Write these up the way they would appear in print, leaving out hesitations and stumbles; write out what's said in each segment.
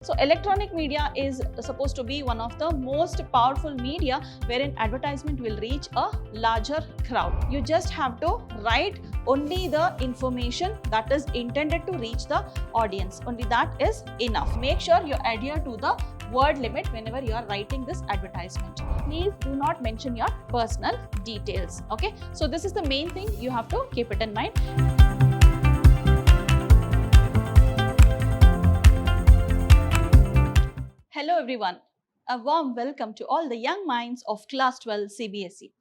So electronic media is supposed to be one of the most powerful media wherein advertisement will reach a larger crowd. You just have to write only the information that is intended to reach the audience. Only that is enough. Make sure you adhere to the word limit whenever you are writing this advertisement. Please do not mention your personal details. Okay, so this is the main thing you have to keep it in mind. Hello everyone, a warm welcome to all the young minds of Class 12 Cbse.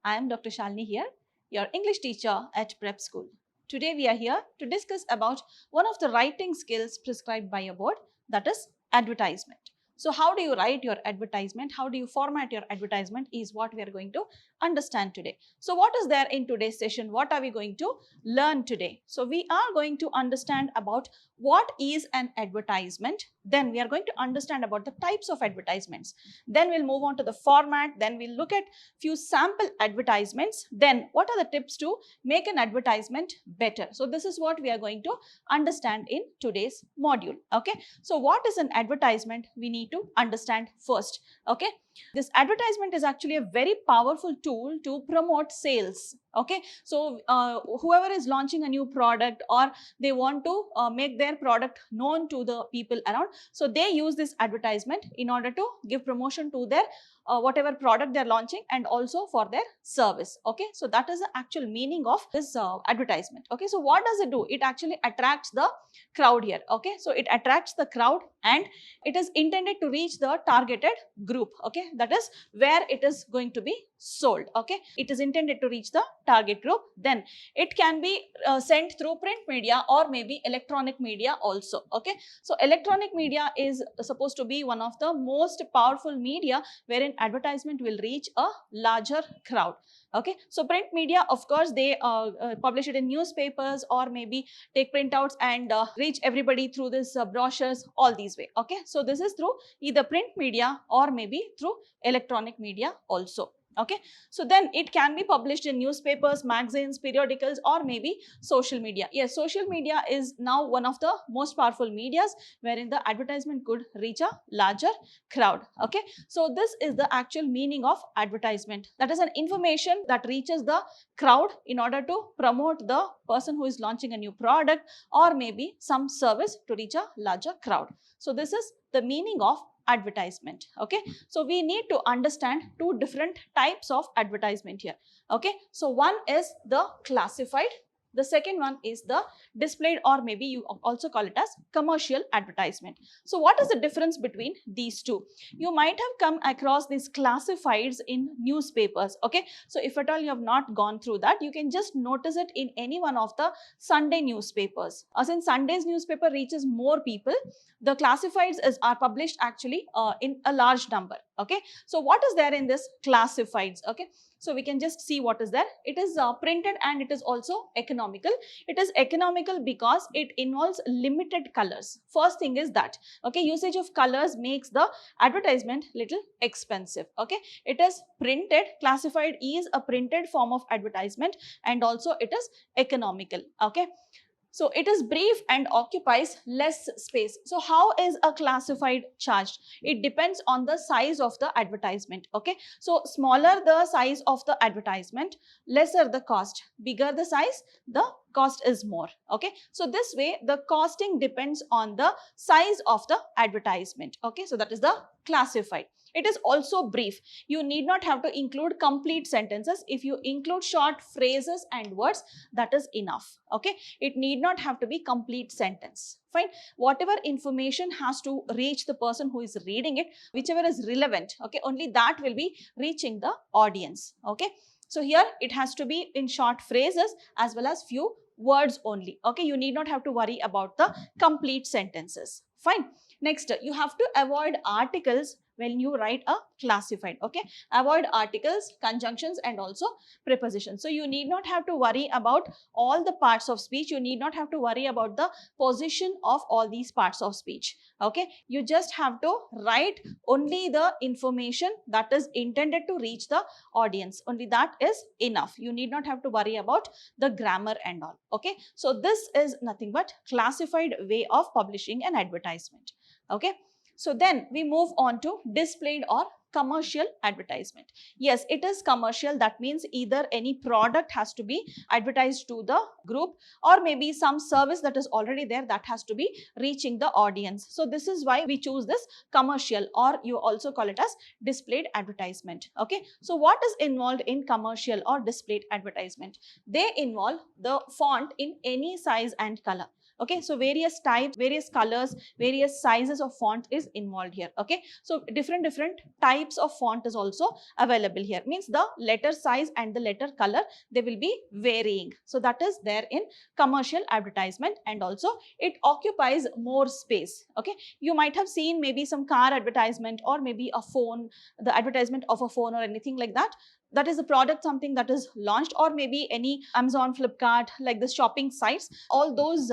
I am Dr. Shalini here, your English teacher at prep school. Today we are here to discuss about one of the writing skills prescribed by a board, that is advertisement. So how do you write your advertisement? How do you format your advertisement is what we are going to understand today. So what is there in today's session? What are we going to learn today? So we are going to understand about what is an advertisement. Then we are going to understand about the types of advertisements. Then we'll move on to the format. Then we'll look at few sample advertisements. Then what are the tips to make an advertisement better? So this is what we are going to understand in today's module. Okay. So what is an advertisement? We need to understand first. Okay. This advertisement is actually a very powerful tool to promote sales. Okay, so whoever is launching a new product or they want to make their product known to the people around, so they use this advertisement in order to give promotion to their whatever product they are launching and also for their service. Okay, so that is the actual meaning of this advertisement. Okay, so what does it do? It actually attracts the crowd here. Okay, so it attracts the crowd and it is intended to reach the targeted group. Okay, that is where it is going to be sold. Okay, it is intended to reach the target group. Then it can be sent through print media or maybe electronic media also. Okay, so electronic media is supposed to be one of the most powerful media wherein advertisement will reach a larger crowd. Okay, so print media, of course, they publish it in newspapers or maybe take printouts and reach everybody through this brochures, all these way. Okay, so this is through either print media or maybe through electronic media also. Okay, so then it can be published in newspapers, magazines, periodicals or maybe social media. Yes, social media is now one of the most powerful medias wherein the advertisement could reach a larger crowd. Okay, so this is the actual meaning of advertisement. That is an information that reaches the crowd in order to promote the person who is launching a new product or maybe some service to reach a larger crowd. So this is the meaning of advertisement. Okay, so we need to understand two different types of advertisement here. Okay, so one is the classified, the second one is the displayed or maybe you also call it as commercial advertisement. So what is the difference between these two? You might have come across these classifieds in newspapers. Okay, so if at all you have not gone through that, you can just notice it in any one of the Sunday newspapers. Since Sunday's newspaper reaches more people, the classifieds are published actually in a large number. Okay, so what is there in this classifieds? Okay, so we can just see what is there. It is printed and it is also economical. It is economical because it involves limited colors. First thing is that, okay, usage of colors makes the advertisement little expensive. Okay, it is printed, classified is a printed form of advertisement and also it is economical. Okay, so it is brief and occupies less space. So how is a classified charged? It depends on the size of the advertisement. Okay, so smaller the size of the advertisement, lesser the cost. Bigger the size, the cost is more. Okay, so this way the costing depends on the size of the advertisement. Okay, so that is the classified. It is also brief. You need not have to include complete sentences. If you include short phrases and words, that is enough. Okay, it need not have to be complete sentence. Fine, whatever information has to reach the person who is reading it, whichever is relevant, okay, only that will be reaching the audience. Okay, so here it has to be in short phrases as well as few words only. Okay, you need not have to worry about the complete sentences. Fine, next you have to avoid articles when you write a classified. Okay, avoid articles, conjunctions and also prepositions. So you need not have to worry about all the parts of speech. You need not have to worry about the position of all these parts of speech. Okay, you just have to write only the information that is intended to reach the audience. Only that is enough. You need not have to worry about the grammar and all. Okay, so this is nothing but classified way of publishing an advertisement. Okay. So then we move on to displayed or commercial advertisement. Yes, it is commercial. That means either any product has to be advertised to the group, or maybe some service that is already there that has to be reaching the audience. So this is why we choose this commercial, or you also call it as displayed advertisement. Okay. So what is involved in commercial or displayed advertisement? They involve the font in any size and color. Okay, so various types, various colors, various sizes of font is involved here. Okay, so different types of font is also available here. Means the letter size and the letter color, they will be varying. So that is there in commercial advertisement, and also it occupies more space. Okay, you might have seen maybe some car advertisement, or maybe a phone, the advertisement of a phone or anything like that. That is a product, something that is launched, or maybe any Amazon, Flipkart, like the shopping sites. All those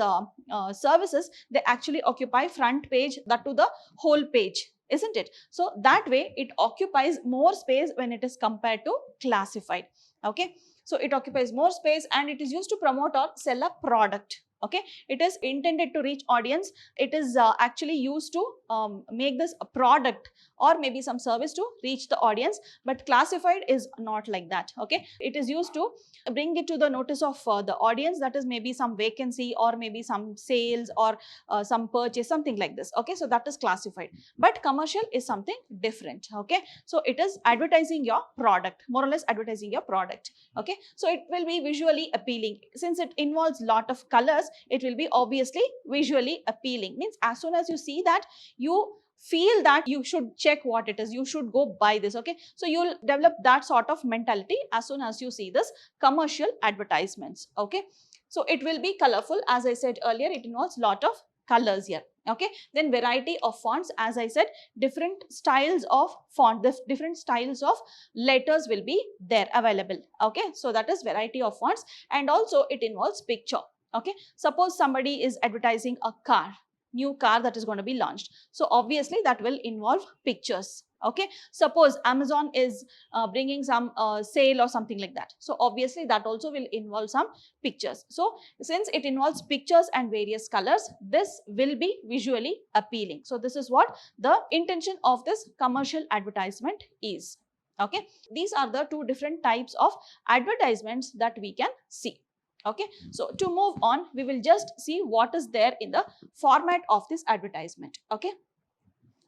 services, they actually occupy front page, that to the whole page, isn't it? So that way it occupies more space when it is compared to classified. Okay, so it occupies more space, and it is used to promote or sell a product. Okay, it is intended to reach audience. It is actually used to make this a product or maybe some service to reach the audience, but classified is not like that. Okay, it is used to bring it to the notice of the audience, that is maybe some vacancy, or maybe some sales, or some purchase, something like this. Okay, so that is classified. But commercial is something different. Okay, so it is advertising your product, more or less advertising your product. Okay, so it will be visually appealing. Since it involves lot of colors, it will be obviously visually appealing. Means as soon as you see that, you feel that you should check what it is, you should go buy this. Okay, so you'll develop that sort of mentality as soon as you see this commercial advertisements. Okay, so it will be colorful. As I said earlier, it involves lot of colors here. Okay, then variety of fonts. As I said, different styles of font, the different styles of letters will be there available. Okay, so that is variety of fonts. And also it involves picture. Okay, suppose somebody is advertising a car, new car that is going to be launched. So obviously that will involve pictures. Okay, suppose Amazon is bringing some sale or something like that. So obviously that also will involve some pictures. So since it involves pictures and various colors, this will be visually appealing. So this is what the intention of this commercial advertisement is. Okay, these are the two different types of advertisements that we can see. Okay, so to move on, we will just see what is there in the format of this advertisement. Okay,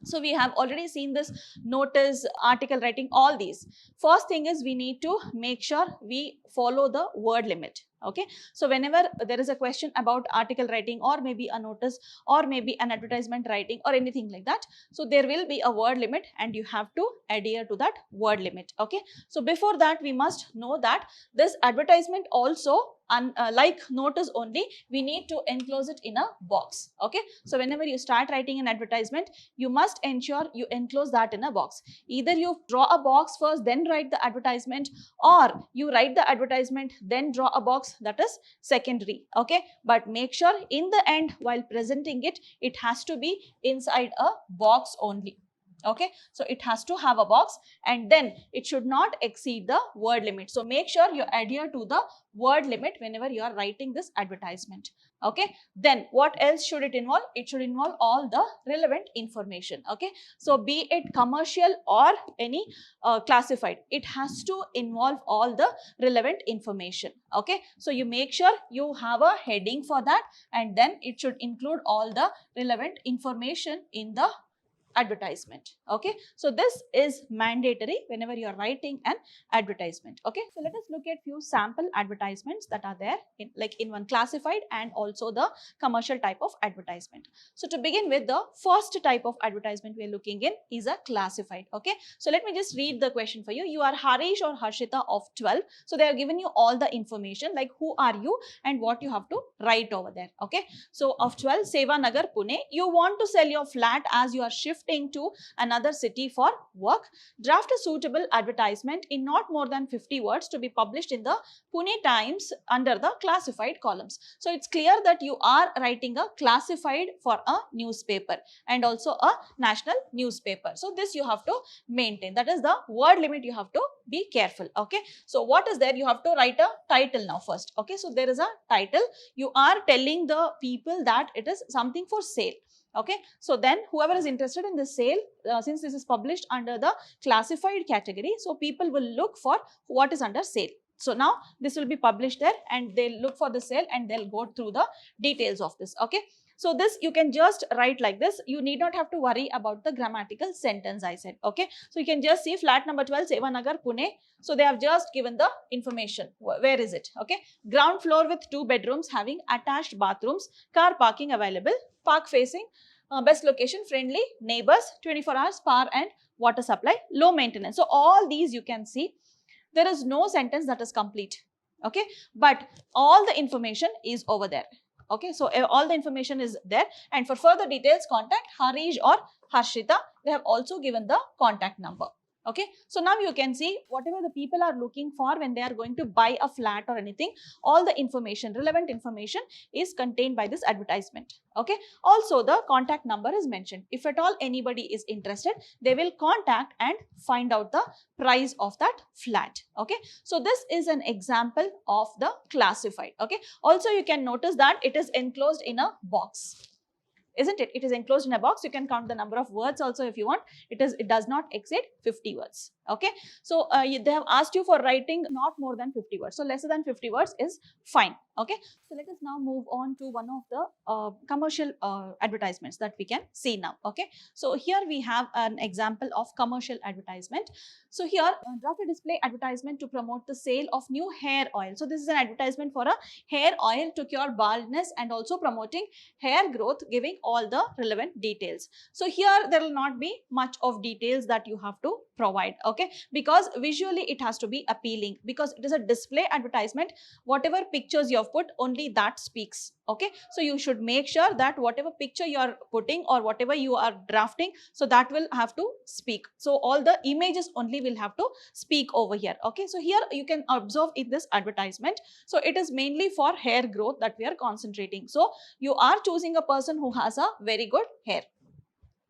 so we have already seen this notice, article writing, all these. First thing is we need to make sure we follow the word limit. Okay, so whenever there is a question about article writing, or maybe a notice, or maybe an advertisement writing, or anything like that, so there will be a word limit and you have to adhere to that word limit. Okay, so before that we must know that this advertisement also, like notice only, we need to enclose it in a box. Okay, so whenever you start writing an advertisement, you must ensure you enclose that in a box. Either you draw a box first, then write the advertisement, or you write the advertisement then draw a box, that is secondary. Okay, but make sure in the end, while presenting it, it has to be inside a box only. Okay, so it has to have a box, and then it should not exceed the word limit. So make sure you adhere to the word limit whenever you are writing this advertisement. Okay, then what else should it involve? It should involve all the relevant information. Okay, so be it commercial or any classified, it has to involve all the relevant information. Okay, so you make sure you have a heading for that, and then it should include all the relevant information in the advertisement. Okay, so this is mandatory whenever you are writing an advertisement. Okay, so let us look at few sample advertisements that are there in, like in one classified and also the commercial type of advertisement. So to begin with, the first type of advertisement we are looking in is a classified. Okay, so let me just read the question for you. You are Harish or Harshita of 12. So they are giving you all the information, like who are you and what you have to write over there. Okay, so of 12, Seva Nagar, Pune, you want to sell your flat as you are shifting to another city for work. Draft a suitable advertisement in not more than 50 words to be published in the Pune Times under the classified columns. So it's clear that you are writing a classified for a newspaper and also a national newspaper. So this you have to maintain. That is the word limit, you have to be careful. Okay, so what is there? You have to write a title now first. Okay, so there is a title. You are telling the people that it is something for sale. Okay, so then whoever is interested in the sale, since this is published under the classified category, so people will look for what is under sale. So now this will be published there and they'll look for the sale and they'll go through the details of this. Okay, so this you can just write like this. You need not have to worry about the grammatical sentence I said. Okay, so you can just see flat number 12, Sevanagar, Pune. So they have just given the information. Where is it? Okay, ground floor with 2 bedrooms having attached bathrooms, car parking available, park facing, best location, friendly neighbors, 24 hours power and water supply, low maintenance. So all these you can see. There is no sentence that is complete. Okay, but all the information is over there. Okay, so all the information is there, and for further details contact Harish or Harshita. They have also given the contact number. Okay, so now you can see whatever the people are looking for when they are going to buy a flat or anything, all the information, relevant information is contained by this advertisement. Okay, also the contact number is mentioned. If at all anybody is interested, they will contact and find out the price of that flat. Okay, so this is an example of the classified. Okay, also you can notice that it is enclosed in a box. Isn't it? It is enclosed in a box. You can count the number of words also if you want. It does not exceed 50 words. Okay, so they have asked you for writing not more than 50 words. So lesser than 50 words is fine. Okay, so let us now move on to one of the commercial advertisements that we can see now. Okay, so here we have an example of commercial advertisement. So here draft a display advertisement to promote the sale of new hair oil. So this is an advertisement for a hair oil to cure baldness and also promoting hair growth, giving all the relevant details. So here there will not be much of details that you have to provide. Okay, because visually it has to be appealing, because it is a display advertisement. Whatever pictures you have put, only that speaks. Okay, so you should make sure that whatever picture you are putting or whatever you are drafting, so that will have to speak. So all the images only will have to speak over here. Okay, so here you can observe in this advertisement, so it is mainly for hair growth that we are concentrating. So you are choosing a person who has a very good hair.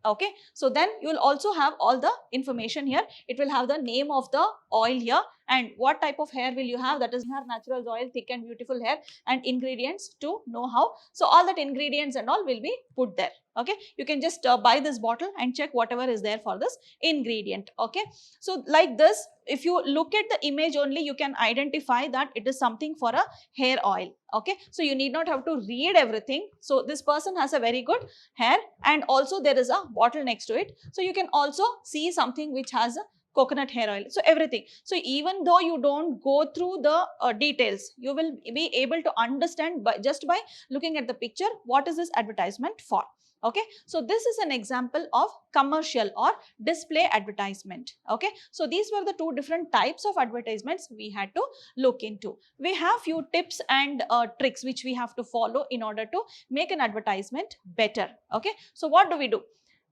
Okay, so then you will also have all the information here. It will have the name of the oil here and what type of hair will you have, that is hair natural oil, thick and beautiful hair, and ingredients to know how. So all that ingredients and all will be put there. Okay, you can just buy this bottle and check whatever is there for this ingredient. Okay, so like this, if you look at the image only, you can identify that it is something for a hair oil. Okay, so you need not have to read everything. So this person has a very good hair and also there is a bottle next to it. So you can also see something which has a coconut hair oil. So everything. So even though you don't go through the details, you will be able to understand just by looking at the picture what is this advertisement for. Okay, so this is an example of commercial or display advertisement. Okay, so these were the two different types of advertisements we had to look into. We have few tips and tricks which we have to follow in order to make an advertisement better. Okay, so what do we do?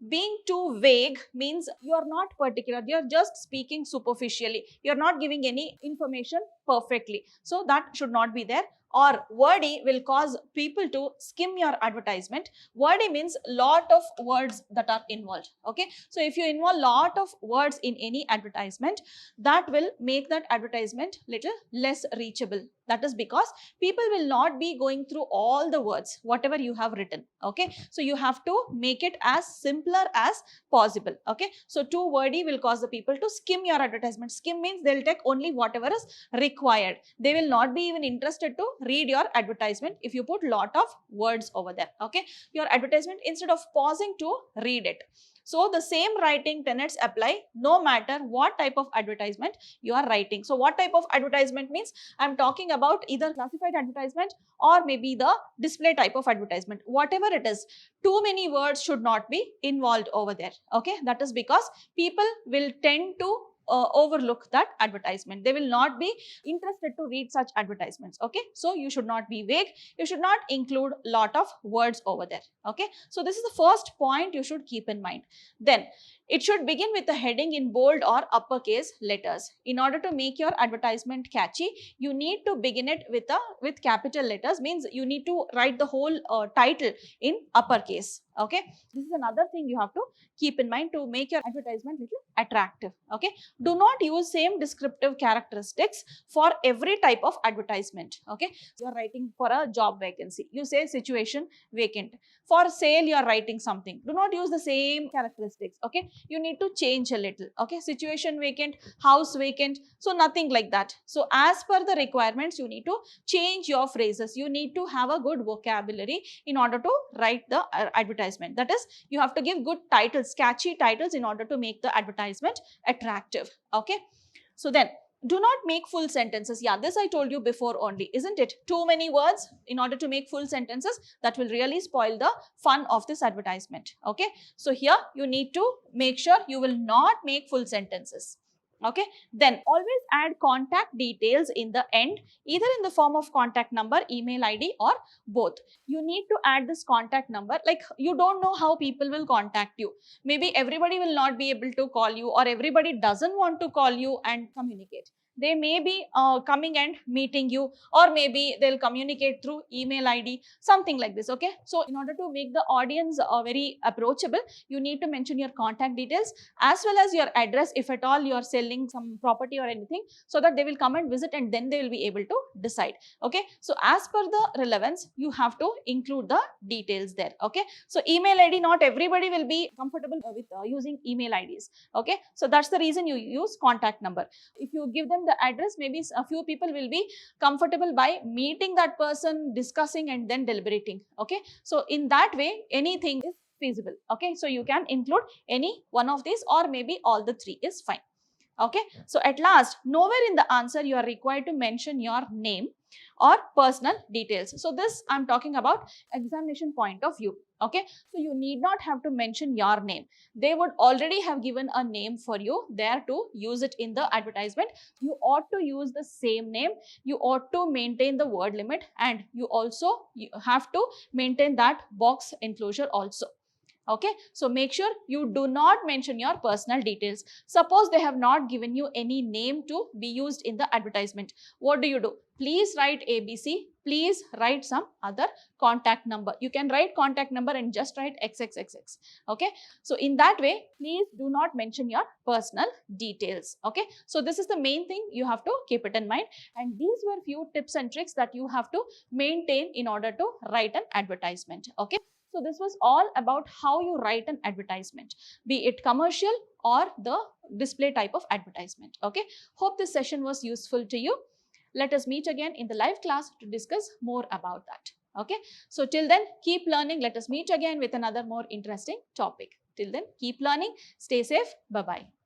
Being too vague means you are not particular, you are just speaking superficially, you are not giving any information perfectly. So that should not be there. Or wordy will cause people to skim your advertisement. Wordy means lot of words that are involved. Okay, so if you involve lot of words in any advertisement, that will make that advertisement little less reachable. That is because people will not be going through all the words whatever you have written. Okay, so you have to make it as simpler as possible. Okay, so too wordy will cause the people to skim your advertisement. Skim means they will take only whatever is required. They will not be even interested to read your advertisement if you put lot of words over there. Okay, your advertisement, instead of pausing to read it. So the same writing tenets apply no matter what type of advertisement you are writing. So what type of advertisement means, I am talking about either classified advertisement or maybe the display type of advertisement. Whatever it is, too many words should not be involved over there. Okay, that is because people will tend to overlook that advertisement. They will not be interested to read such advertisements. Okay, so you should not be vague. You should not include lot of words over there. Okay, so this is the first point you should keep in mind. Then it should begin with a heading in bold or uppercase letters. In order to make your advertisement catchy, you need to begin it with capital letters. Means you need to write the whole title in uppercase. Okay, this is another thing you have to keep in mind to make your advertisement little attractive. Okay, do not use same descriptive characteristics for every type of advertisement. Okay, you are writing for a job vacancy, you say situation vacant. For sale you are writing something, do not use the same characteristics. Okay, you need to change a little. Okay, situation vacant, house vacant, so nothing like that. So as per the requirements, you need to change your phrases. You need to have a good vocabulary in order to write the advertisement. That is, you have to give good titles, catchy titles, in order to make the advertisement attractive. Okay, so then do not make full sentences. Yeah, this I told you before only, isn't it? Too many words in order to make full sentences, that will really spoil the fun of this advertisement. Okay, so here you need to make sure you will not make full sentences. Okay, then always add contact details in the end, either in the form of contact number, email ID, or both. You need to add this contact number. Like, you don't know how people will contact you. Maybe everybody will not be able to call you, or everybody doesn't want to call you and communicate. They may be coming and meeting you, or maybe they'll communicate through email ID, something like this. Okay, so in order to make the audience very approachable, you need to mention your contact details as well as your address, if at all you are selling some property or anything, so that they will come and visit and then they will be able to decide. Okay, so as per the relevance, you have to include the details there. Okay, so email ID, not everybody will be comfortable with using email IDs. Okay, so that's the reason you use contact number. If you give them the address, maybe a few people will be comfortable by meeting that person, discussing, and then deliberating. Okay, so in that way, anything is feasible. Okay, so you can include any one of these, or maybe all the three is fine. Okay, so at last, nowhere in the answer you are required to mention your name or personal details. So this I'm talking about examination point of view. Okay, so you need not have to mention your name. They would already have given a name for you there to use it in the advertisement. You ought to use the same name. You ought to maintain the word limit, and you have to maintain that box enclosure also. Okay, so make sure you do not mention your personal details. Suppose they have not given you any name to be used in the advertisement. What do? Please write ABC. Please write some other contact number. You can write contact number and just write XXXX. Okay, so in that way, please do not mention your personal details. Okay, so this is the main thing you have to keep it in mind. And these were few tips and tricks that you have to maintain in order to write an advertisement. Okay, so this was all about how you write an advertisement, be it commercial or the display type of advertisement. Okay, hope this session was useful to you. Let us meet again in the live class to discuss more about that. Okay, so till then, keep learning. Let us meet again with another more interesting topic. Till then, keep learning. Stay safe. Bye-bye.